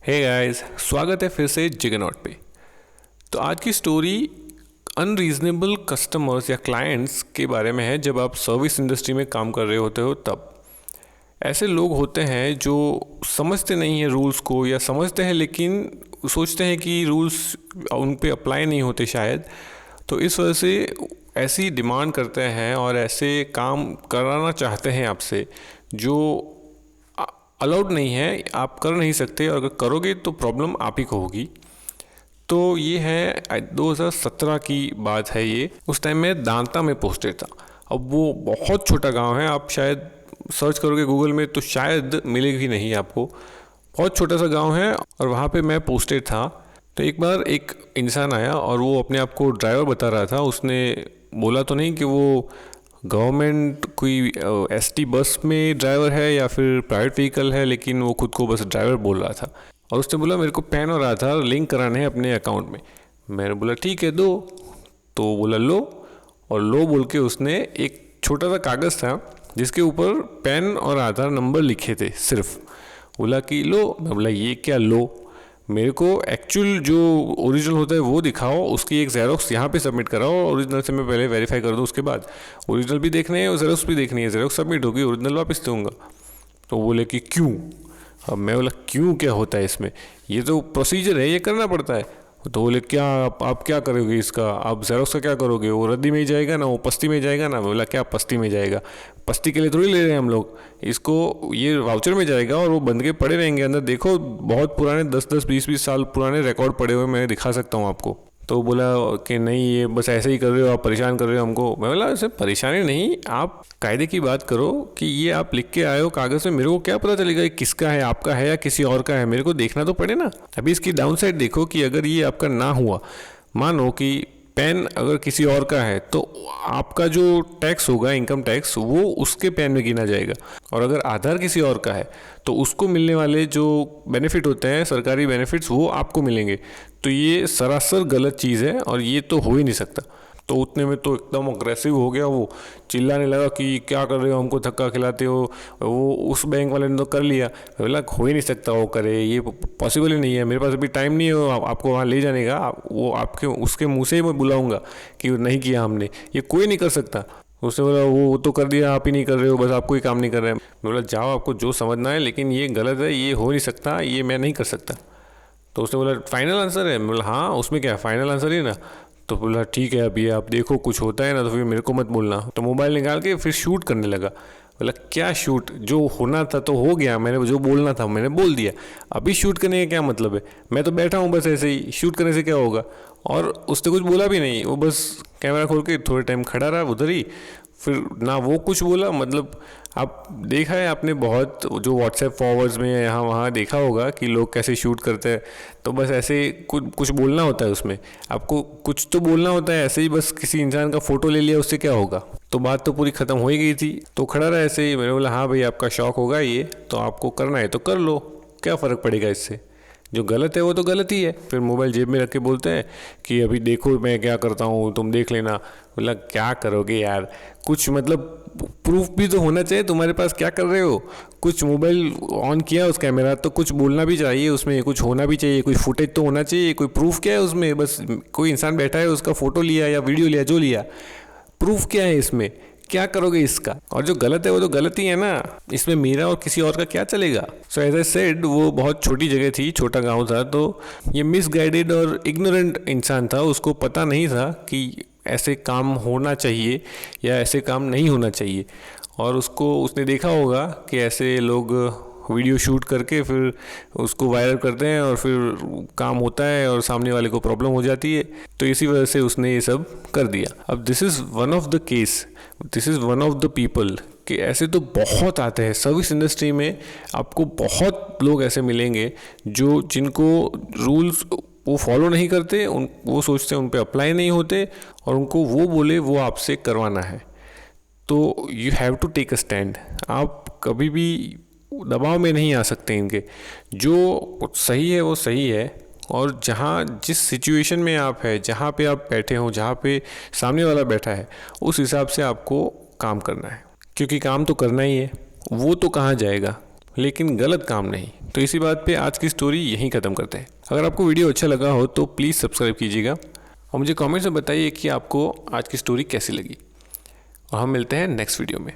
Hey guys, स्वागत है फिर से जिगरनॉट पे। तो आज की स्टोरी अनरीजनेबल कस्टमर्स या क्लाइंट्स के बारे में है। जब आप सर्विस इंडस्ट्री में काम कर रहे होते हो तब ऐसे लोग होते हैं जो समझते नहीं हैं रूल्स को, या समझते हैं लेकिन सोचते हैं कि रूल्स उन पे अप्लाई नहीं होते शायद। तो इस वजह से ऐसी डिमांड करते हैं और ऐसे काम कराना चाहते हैं आपसे जो अलाउड नहीं है, आप कर नहीं सकते, और अगर करोगे तो प्रॉब्लम आप ही को होगी। तो ये है 2017 की बात है। ये उस टाइम मैं दांता में पोस्टेड था। अब वो बहुत छोटा गांव है, आप शायद सर्च करोगे गूगल में तो शायद मिलेगी नहीं आपको। बहुत छोटा सा गांव है और वहाँ पे मैं पोस्टेड था। तो एक बार एक इंसान आया और वो अपने आप को ड्राइवर बता रहा था। उसने बोला तो नहीं कि वो गवर्नमेंट कोई एसटी बस में ड्राइवर है या फिर प्राइवेट व्हीकल है, लेकिन वो खुद को बस ड्राइवर बोल रहा था। और उसने बोला मेरे को पैन और आधार लिंक कराने हैं अपने अकाउंट में। मैंने बोला ठीक है दो। तो बोला लो, और लो बोल के उसने एक छोटा सा कागज़ था जिसके ऊपर पैन और आधार नंबर लिखे थे सिर्फ। बोला कि लो। मैं बोला ये क्या लो, मेरे को एक्चुअल जो ओरिजिनल होता है वो दिखाओ, उसकी एक ज़ेरोक्स यहाँ पे सबमिट कराओ। ओरिजिनल से मैं पहले वेरीफाई कर दूँ, उसके बाद ओरिजिनल भी देखने हैं और ज़ेरोक्स भी देखनी है। ज़ेरोक्स सबमिट होगी, ओरिजिनल वापस दूँगा। तो बोले कि क्यों। अब मैं बोला क्यों क्या होता है इसमें, ये तो प्रोसीजर है, ये करना पड़ता है। तो बोले क्या आप क्या करोगे इसका, आप ज़ेरोक्स का क्या करोगे, वो रद्दी में ही जाएगा ना, वो पस्ती में जाएगा ना। मैं बोला क्या पस्ती में जाएगा, पस्ती के लिए थोड़ी ले रहे हैं हम लोग इसको, ये वाउचर में जाएगा और वो बंद के पड़े रहेंगे अंदर। देखो बहुत पुराने 10-10 20-20 साल पुराने रिकॉर्ड पड़े हुए मैं दिखा सकता हूँ आपको। तो बोला कि नहीं ये बस ऐसे ही कर रहे हो, आप परेशान कर रहे हो हमको। मैं बोला ऐसे परेशानी नहीं, आप कायदे की बात करो कि ये आप लिख के आए हो कागज़ में, मेरे को क्या पता चलेगा ये किसका है, आपका है या किसी और का है, मेरे को देखना तो पड़े ना। अभी इसकी डाउन साइड देखो कि अगर ये आपका ना हुआ, मानो कि पैन अगर किसी और का है तो आपका जो टैक्स होगा इनकम टैक्स वो उसके पैन में गिना जाएगा। और अगर आधार किसी और का है तो उसको मिलने वाले जो बेनिफिट होते हैं सरकारी बेनिफिट्स वो आपको मिलेंगे। तो ये सरासर गलत चीज़ है और ये तो हो ही नहीं सकता। तो उतने में तो एकदम अग्रेसिव हो गया, वो चिल्लाने लगा कि क्या कर रहे हो, हमको धक्का खिलाते हो। वो उस बैंक वाले ने तो कर लिया। बोला हो ही नहीं सकता वो करे, ये पॉसिबल ही नहीं है, मेरे पास अभी टाइम नहीं है आपको वहाँ ले जाने का। वो आपके उसके मुँह से ही मैं बुलाऊँगा कि नहीं किया हमने, ये कोई नहीं कर सकता। उसने बोला वो तो कर दिया, आप ही नहीं कर रहे हो, बस आपको ही काम नहीं कर रहे हैं। मैं बोला जाओ आपको जो समझना है, लेकिन ये गलत है, ये हो नहीं सकता, ये मैं नहीं कर सकता। तो उसने बोला फाइनल आंसर है। मैं बोला हाँ उसमें क्या फाइनल आंसर ही ना। तो बोला ठीक है अभी आप देखो कुछ होता है ना तो फिर मेरे को मत बोलना। तो मोबाइल निकाल के फिर शूट करने लगा। बोला क्या शूट, जो होना था तो हो गया, मैंने जो बोलना था मैंने बोल दिया, अभी शूट करने का क्या मतलब है, मैं तो बैठा हूँ बस ऐसे ही, शूट करने से क्या होगा। और उसने कुछ बोला भी नहीं, वो बस कैमरा खोल के थोड़े टाइम खड़ा रहा उधर ही। फिर ना वो कुछ बोला, मतलब आप देखा है आपने बहुत जो व्हाट्सएप फॉरवर्ड्स में यहाँ वहाँ देखा होगा कि लोग कैसे शूट करते हैं। तो बस ऐसे कुछ कुछ बोलना होता है उसमें, आपको कुछ तो बोलना होता है। ऐसे ही बस किसी इंसान का फ़ोटो ले लिया उससे क्या होगा, तो बात तो पूरी ख़त्म हो ही गई थी। तो खड़ा रहा ऐसे ही। मैंने बोला हाँ भाई आपका शौक होगा ये, तो आपको करना है तो कर लो, क्या फ़र्क पड़ेगा इससे, जो गलत है वो तो गलत ही है। फिर मोबाइल जेब में रख के बोलते हैं कि अभी देखो मैं क्या करता हूँ, तुम देख लेना। बोला क्या करोगे यार, कुछ मतलब प्रूफ भी तो होना चाहिए तुम्हारे पास, क्या कर रहे हो। कुछ मोबाइल ऑन किया उस कैमरा तो कुछ बोलना भी चाहिए उसमें, कुछ होना भी चाहिए, कोई फुटेज तो होना चाहिए, कोई प्रूफ क्या है उसमें। बस कोई इंसान बैठा है उसका फ़ोटो लिया या वीडियो लिया, जो लिया, प्रूफ क्या है इसमें, क्या करोगे इसका। और जो गलत है वो तो गलत ही है ना, इसमें मेरा और किसी और का क्या चलेगा। सो एज आई सेड वो बहुत छोटी जगह थी, छोटा गांव था। तो ये मिसगाइडेड और इग्नोरेंट इंसान था, उसको पता नहीं था कि ऐसे काम होना चाहिए या ऐसे काम नहीं होना चाहिए। और उसने देखा होगा कि ऐसे लोग वीडियो शूट करके फिर उसको वायरल करते हैं और फिर काम होता है और सामने वाले को प्रॉब्लम हो जाती है। तो इसी वजह से उसने ये सब कर दिया। अब this is one of the case, this is one of the people कि ऐसे तो बहुत आते हैं सर्विस इंडस्ट्री में। आपको बहुत लोग ऐसे मिलेंगे जो जिनको रूल्स वो फॉलो नहीं करते, वो सोचते हैं उन पे अप्लाई नहीं होते, और उनको वो बोले वो आपसे करवाना है। तो you have to take a stand. आप कभी भी दबाव में नहीं आ सकते इनके, जो सही है वो सही है। और जहाँ जिस सिचुएशन में आप है, जहाँ पे आप बैठे हो, जहाँ पे सामने वाला बैठा है, उस हिसाब से आपको काम करना है, क्योंकि काम तो करना ही है। वो तो कहाँ जाएगा, लेकिन गलत काम नहीं। तो इसी बात पे आज की स्टोरी यहीं ख़त्म करते हैं। अगर आपको वीडियो अच्छा लगा हो तो प्लीज़ सब्सक्राइब कीजिएगा और मुझे कमेंट्स में बताइए कि आपको आज की स्टोरी कैसी लगी, और हम मिलते हैं नेक्स्ट वीडियो में।